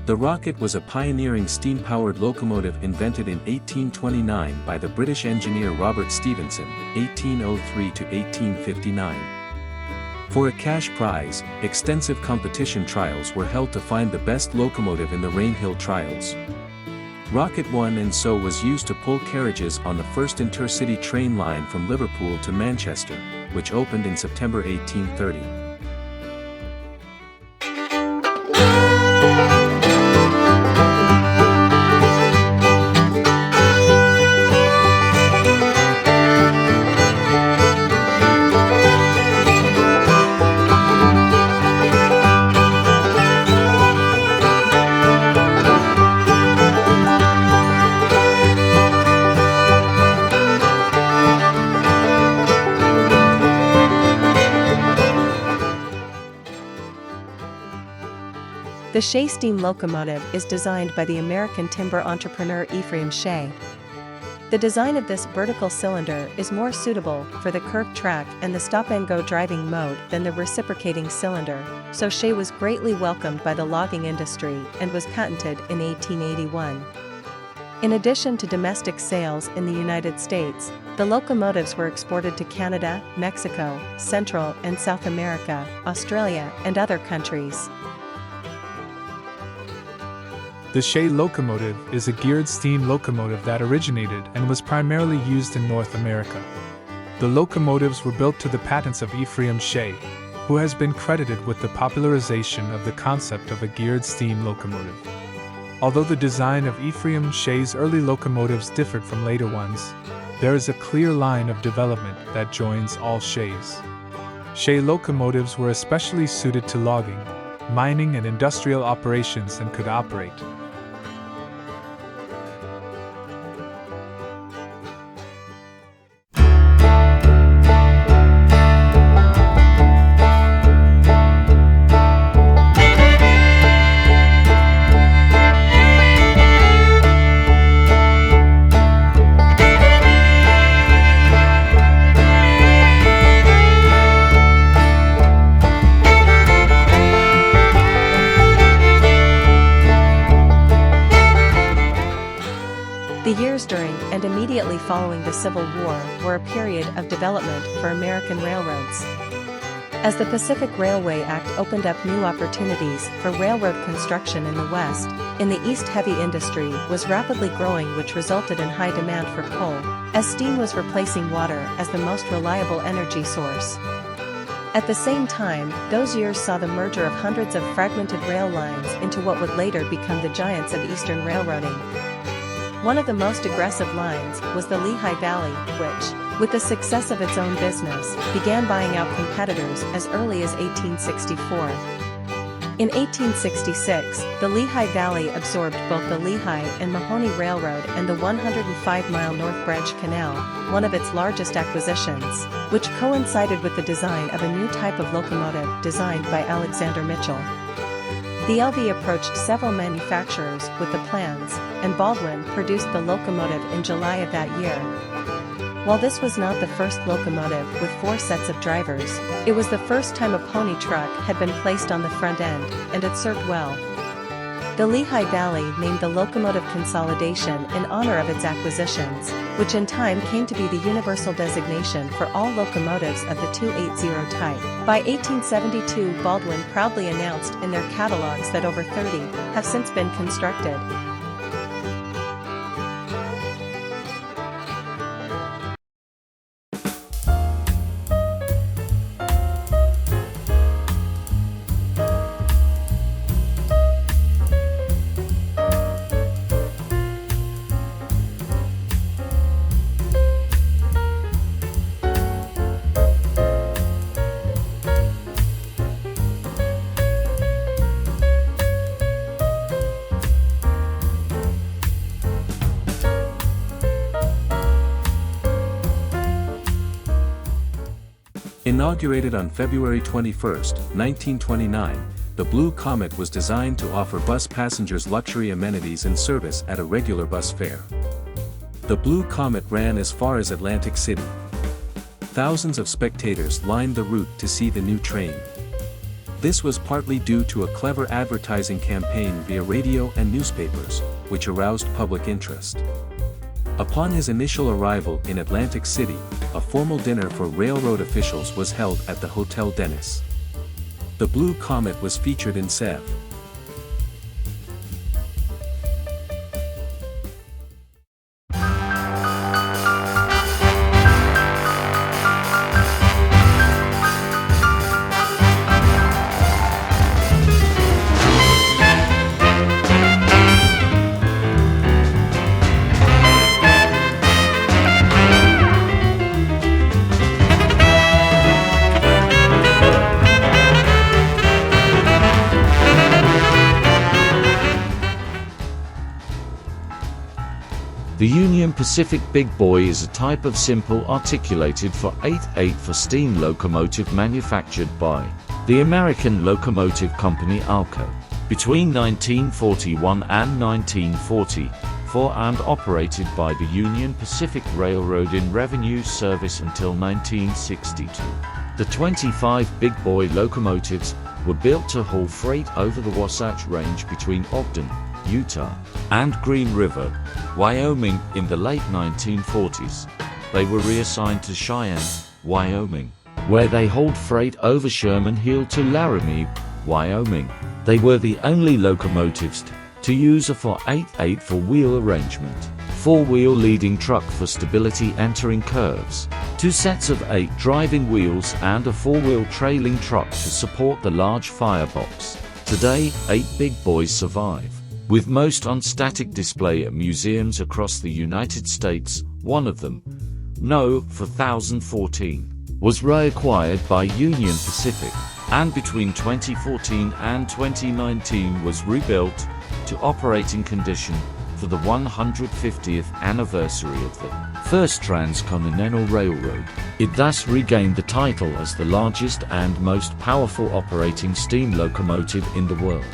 The Rocket was a pioneering steam-powered locomotive invented in 1829 by the British engineer Robert Stephenson, 1803 to 1859. For a cash prize, extensive competition trials were held to find the best locomotive in the Rainhill trials. Rocket 1 and so was used to pull carriages on the first intercity train line from Liverpool to Manchester, which opened in September 1830. The Shea steam locomotive is designed by the American timber entrepreneur Ephraim Shea. The design of this vertical cylinder is more suitable for the curved track and the stop-and-go driving mode than the reciprocating cylinder, so Shea was greatly welcomed by the logging industry and was patented in 1881. In addition to domestic sales in the United States, the locomotives were exported to Canada, Mexico, Central and South America, Australia, and other countries. The Shea locomotive is a geared steam locomotive that originated and was primarily used in North America. The locomotives were built to the patents of Ephraim Shea, who has been credited with the popularization of the concept of a geared steam locomotive. Although the design of Ephraim Shea's early locomotives differed from later ones, there is a clear line of development that joins all Sheas. Shea locomotives were especially suited to logging, mining and industrial operations and could operate The years during and immediately following the Civil War were a period of development for American railroads. As the Pacific Railway Act opened up new opportunities for railroad construction in the West, in the East heavy industry was rapidly growing, which resulted in high demand for coal, as steam was replacing water as the most reliable energy source. At the same time, those years saw the merger of hundreds of fragmented rail lines into what would later become the giants of Eastern railroading. One of the most aggressive lines was the Lehigh Valley, which, with the success of its own business, began buying out competitors as early as 1864. In 1866, the Lehigh Valley absorbed both the Lehigh and Mahoney Railroad and the 105-mile North Branch Canal, one of its largest acquisitions, which coincided with the design of a new type of locomotive designed by Alexander Mitchell. The LV approached several manufacturers with the plans, and Baldwin produced the locomotive in July of that year. While this was not the first locomotive with 4 sets of drivers, it was the first time a pony truck had been placed on the front end, and it served well. The Lehigh Valley named the locomotive consolidation in honor of its acquisitions, which in time came to be the universal designation for all locomotives of the 280 type. By 1872, Baldwin proudly announced in their catalogs that over 30 have since been constructed. Inaugurated on February 21, 1929, the Blue Comet was designed to offer bus passengers luxury amenities and service at a regular bus fare. The Blue Comet ran as far as Atlantic City. Thousands of spectators lined the route to see the new train. This was partly due to a clever advertising campaign via radio and newspapers, which aroused public interest. Upon his initial arrival in Atlantic City, a formal dinner for railroad officials was held at the Hotel Dennis. The Blue Comet was featured in Sev. The Union Pacific Big Boy is a type of simple articulated 488 for steam locomotive manufactured by the American Locomotive Company ALCO between 1941 and 1944 and operated by the Union Pacific Railroad in revenue service until 1962. The 25 Big Boy locomotives were built to haul freight over the Wasatch Range between Ogden, Utah, and Green River, Wyoming in the late 1940s. They were reassigned to Cheyenne, Wyoming, where they hauled freight over Sherman Hill to Laramie, Wyoming. They were the only locomotives to use a 488 four-wheel arrangement, four-wheel leading truck for stability entering curves, two sets of 8 driving wheels and a four-wheel trailing truck to support the large firebox. Today, 8 Big Boys survive, with most on static display at museums across the United States. One of them, No. 4014, was reacquired by Union Pacific, and between 2014 and 2019 was rebuilt to operating condition for the 150th anniversary of the first Transcontinental Railroad. It thus regained the title as the largest and most powerful operating steam locomotive in the world.